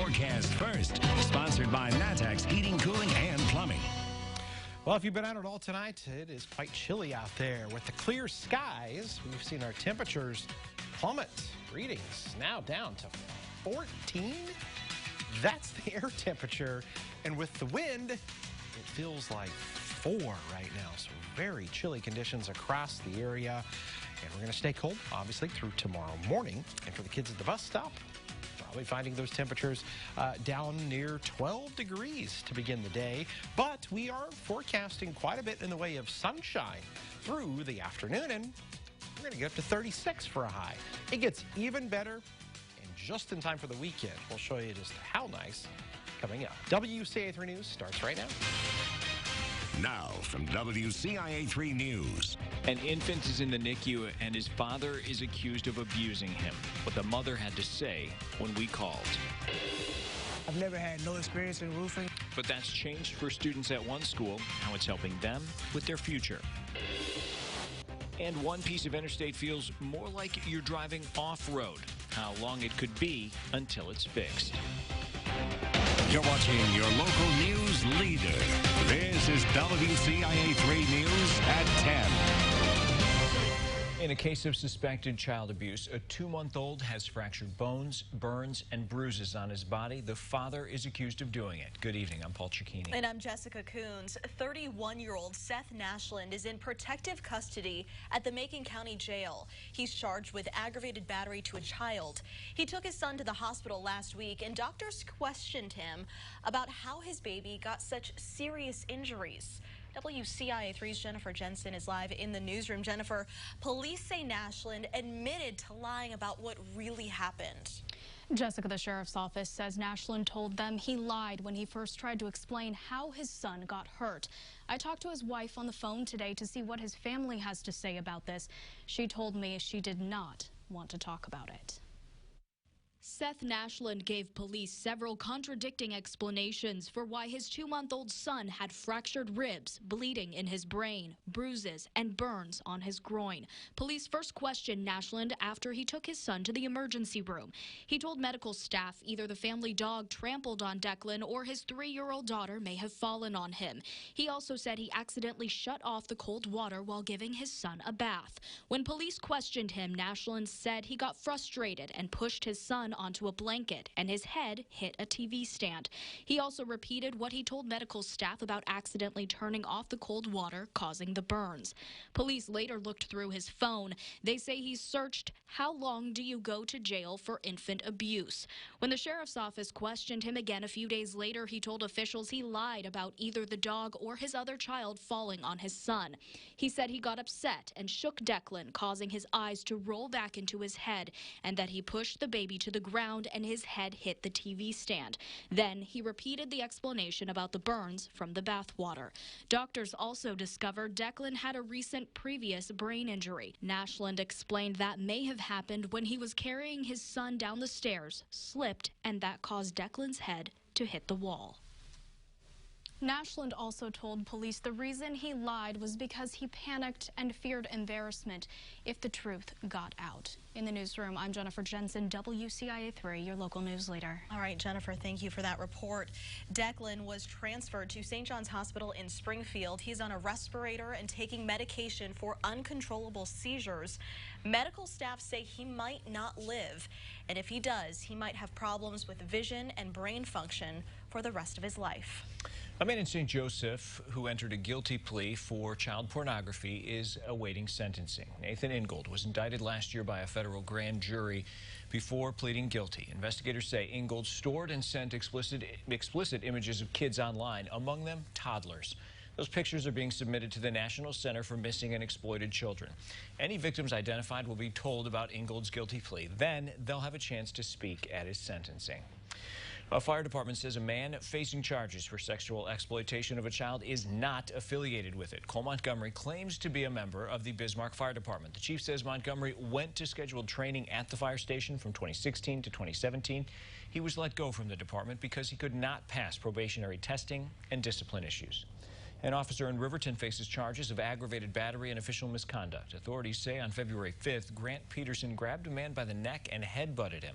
forecast first. Sponsored by Natex Heating, Cooling, and Plumbing. Well, if you've been out at all tonight, it is quite chilly out there. With the clear skies, we've seen our temperatures plummet. Readings now down to 14. That's the air temperature. And with the wind, it feels like 4 right now. So very chilly conditions across the area. And we're going to stay cold, obviously, through tomorrow morning. And for the kids at the bus stop, probably finding those temperatures down near 12 degrees to begin the day. But we are forecasting quite a bit in the way of sunshine through the afternoon. And we're going to get up to 36 for a high. It gets even better. And just in time for the weekend, we'll show you just how nice coming up. WCIA 3 News starts right now. Now from WCIA 3 News. An infant is in the NICU and his father is accused of abusing him. What the mother had to say when we called. I've never had no experience in roofing. But that's changed for students at one school, how it's helping them with their future. And one piece of interstate feels more like you're driving off-road. How long it could be until it's fixed. You're watching your local news leader. This is WCIA 3 News at 10. In a case of suspected child abuse, a 2-month-old has fractured bones, burns, and bruises on his body. The father is accused of doing it. Good evening. I'm Paul Cicchini. And I'm Jessica Coons. 31-year-old Seth Nashland is in protective custody at the Macon County Jail. He's charged with aggravated battery to a child. He took his son to the hospital last week, and doctors questioned him about how his baby got such serious injuries. WCIA 3's Jennifer Jensen is live in the newsroom. Jennifer, police say Nashland admitted to lying about what really happened. Jessica, the sheriff's office says Nashland told them he lied when he first tried to explain how his son got hurt. I talked to his wife on the phone today to see what his family has to say about this. She told me she did not want to talk about it. Seth Nashland gave police several contradicting explanations for why his 2-month-old son had fractured ribs, bleeding in his brain, bruises, and burns on his groin. Police first questioned Nashland after he took his son to the emergency room. He told medical staff either the family dog trampled on Declan or his 3-year-old daughter may have fallen on him. He also said he accidentally shut off the cold water while giving his son a bath. When police questioned him, Nashland said he got frustrated and pushed his son onto a blanket and his head hit a TV stand. He also repeated what he told medical staff about accidentally turning off the cold water, causing the burns. Police later looked through his phone. They say he searched, "How long do you go to jail for infant abuse?" When the sheriff's office questioned him again a few days later, he told officials he lied about either the dog or his other child falling on his son. He said he got upset and shook Declan, causing his eyes to roll back into his head, and that he pushed the baby to the ground and his head hit the TV stand. Then he repeated the explanation about the burns from the bathwater. Doctors also discovered Declan had a recent previous brain injury. Nashland explained that may have happened when he was carrying his son down the stairs, slipped, and that caused Declan's head to hit the wall. Nashland also told police the reason he lied was because he panicked and feared embarrassment if the truth got out. In the newsroom, I'm Jennifer Jensen, WCIA 3, your local news leader. All right, Jennifer, thank you for that report. Declan was transferred to St. John's Hospital in Springfield. He's on a respirator and taking medication for uncontrollable seizures. Medical staff say he might not live, and if he does, he might have problems with vision and brain function for the rest of his life. A man in St. Joseph who entered a guilty plea for child pornography is awaiting sentencing. Nathan Ingold was indicted last year by a federal grand jury before pleading guilty. Investigators say Ingold stored and sent explicit images of kids online, among them toddlers. Those pictures are being submitted to the National Center for Missing and Exploited Children. Any victims identified will be told about Ingold's guilty plea. Then they'll have a chance to speak at his sentencing. A fire department says a man facing charges for sexual exploitation of a child is not affiliated with it. Cole Montgomery claims to be a member of the Bismarck Fire Department. The chief says Montgomery went to scheduled training at the fire station from 2016 to 2017. He was let go from the department because he could not pass probationary testing and discipline issues. An officer in Riverton faces charges of aggravated battery and official misconduct. Authorities say on February 5th, Grant Peterson grabbed a man by the neck and headbutted him.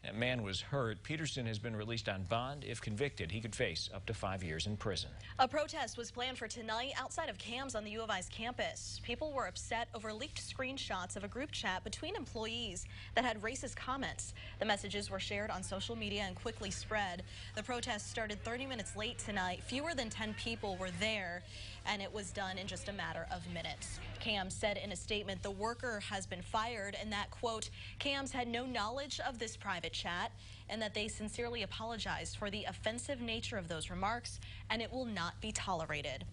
That man was hurt. Peterson has been released on bond. If convicted, he could face up to 5 years in prison. A protest was planned for tonight outside of CAMS on the U of I's campus. People were upset over leaked screenshots of a group chat between employees that had racist comments. The messages were shared on social media and quickly spread. The protest started 30 minutes late tonight. Fewer than 10 people were there, and it was done in just a matter of minutes. CAMS said in a statement the worker has been fired and that, quote, CAMS had no knowledge of this private chat and that they sincerely apologize for the offensive nature of those remarks and it will not be tolerated.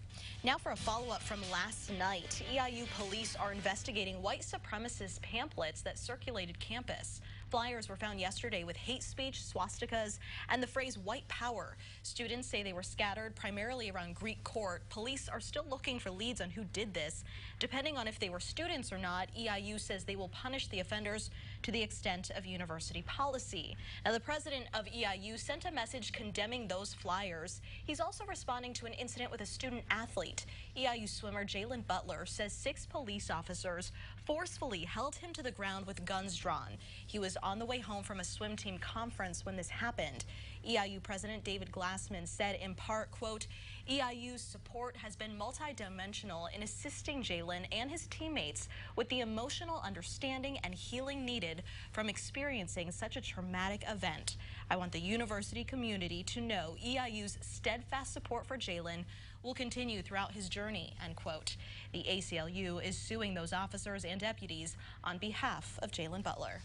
Now for a follow-up from last night, EIU police are investigating white supremacist pamphlets that circulated campus. Flyers were found yesterday with hate speech, swastikas, and the phrase white power. Students say they were scattered primarily around Greek Court. Police are still looking for leads on who did this. Depending on if they were students or not, EIU says they will punish the offenders to the extent of university policy. Now, the president of EIU sent a message condemning those flyers. He's also responding to an incident with a student athlete. EIU swimmer Jalen Butler says 6 police officers forcefully held him to the ground with guns drawn. He was on the way home from a swim team conference when this happened. EIU President David Glassman said in part, quote, EIU's support has been multidimensional in assisting Jalen and his teammates with the emotional understanding and healing needed from experiencing such a traumatic event. I want the university community to know EIU's steadfast support for Jalen will continue throughout his journey, end quote. The ACLU is suing those officers and deputies on behalf of Jalen Butler.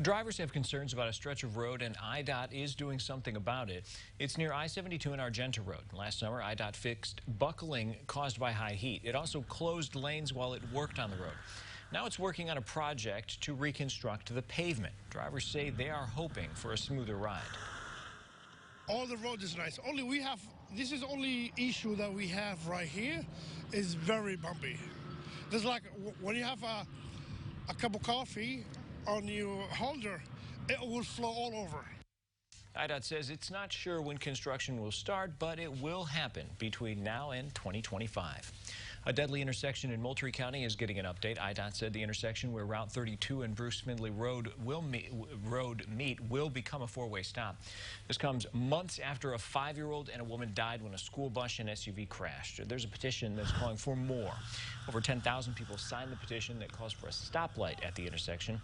Drivers have concerns about a stretch of road, and IDOT is doing something about it. It's near I-72 and Argenta Road. Last summer, IDOT fixed buckling caused by high heat. It also closed lanes while it worked on the road. Now it's working on a project to reconstruct the pavement. Drivers say they are hoping for a smoother ride. All the road is nice. This is the only issue that we have right here is very bumpy. There's like when you have a cup of coffee on your holder, it will flow all over. IDOT says it's not sure when construction will start, but it will happen between now and 2025. A deadly intersection in Moultrie County is getting an update. IDOT said the intersection where Route 32 and Bruce Findlay Road meet will become a 4-way stop. This comes months after a 5-year-old and a woman died when a school bus and SUV crashed. There's a petition that's calling for more. Over 10,000 people signed the petition that calls for a stoplight at the intersection.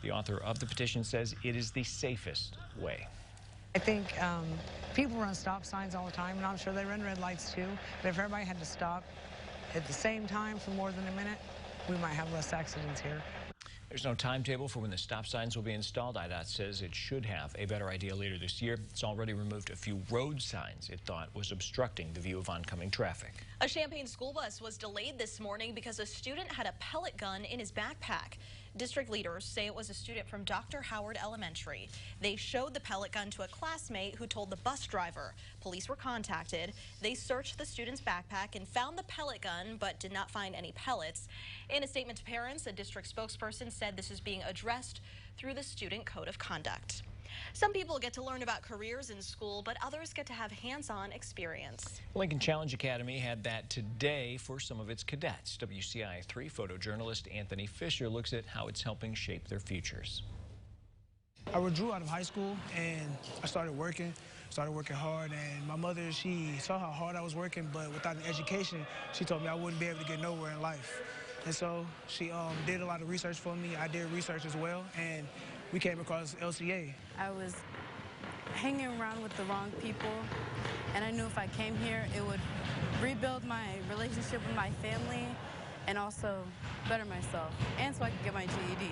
The author of the petition says it is the safest way. I think people run stop signs all the time, and I'm sure they run red lights too. But if everybody had to stop at the same time for more than a minute, we might have less accidents here. There's no timetable for when the stop signs will be installed. IDOT says it should have a better idea later this year. It's already removed a few road signs it thought was obstructing the view of oncoming traffic. A Champaign school bus was delayed this morning because a student had a pellet gun in his backpack. District leaders say it was a student from Dr. Howard Elementary. They showed the pellet gun to a classmate who told the bus driver. Police were contacted. They searched the student's backpack and found the pellet gun, but did not find any pellets. In a statement to parents, a district spokesperson said this is being addressed through the student code of conduct. Some people get to learn about careers in school, but others get to have hands-on experience. Lincoln Challenge Academy had that today for some of its cadets. WCIA 3 photojournalist Anthony Fisher looks at how it's helping shape their futures. I withdrew out of high school and I started working hard, and my mother, she saw how hard I was working, but without an education, she told me I wouldn't be able to get nowhere in life. And so she did a lot of research for me. I did research as well, and we came across LCA. I was hanging around with the wrong people, and I knew if I came here, it would rebuild my relationship with my family and also better myself, and so I could get my GED.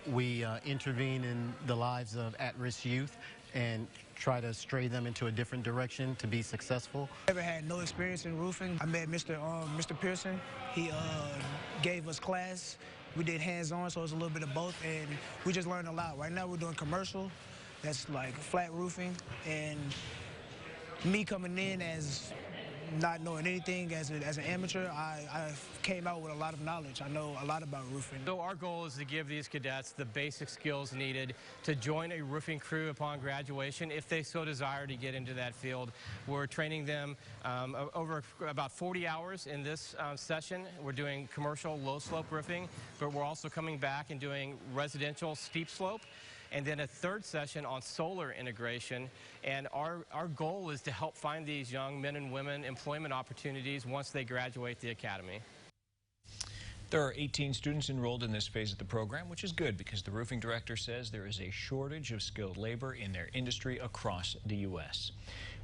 We intervene in the lives of at-risk youth and try to stray them into a different direction to be successful. I never had no experience in roofing. I met Mr. Pearson. He gave us class. We did hands-on, so it was a little bit of both, and we just learned a lot. Right now we're doing commercial, that's like flat roofing, and me coming in as not knowing anything as an amateur, I came out with a lot of knowledge. I know a lot about roofing. So our goal is to give these cadets the basic skills needed to join a roofing crew upon graduation if they so desire to get into that field. We're training them over about 40 hours in this session. We're doing commercial low slope roofing, but we're also coming back and doing residential steep slope. and then a third session on solar integration. And our goal is to help find these young men and women employment opportunities once they graduate the academy. There are 18 students enrolled in this phase of the program, which is good because the roofing director says there is a shortage of skilled labor in their industry across the U.S.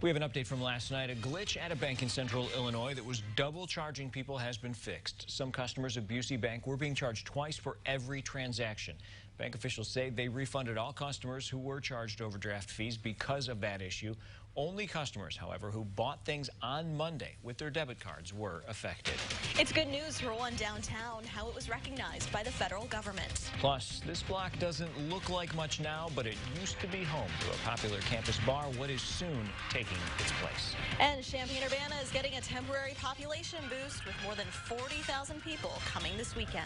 We have an update from last night. A glitch at a bank in central Illinois that was double charging people has been fixed. Some customers of Busey Bank were being charged twice for every transaction. Bank officials say they refunded all customers who were charged overdraft fees because of that issue. Only customers, however, who bought things on Monday with their debit cards were affected. It's good news for one downtown, how it was recognized by the federal government. Plus, this block doesn't look like much now, but it used to be home to a popular campus bar, what is soon taking its place. And Champaign-Urbana is getting a temporary population boost with more than 40,000 people coming this weekend.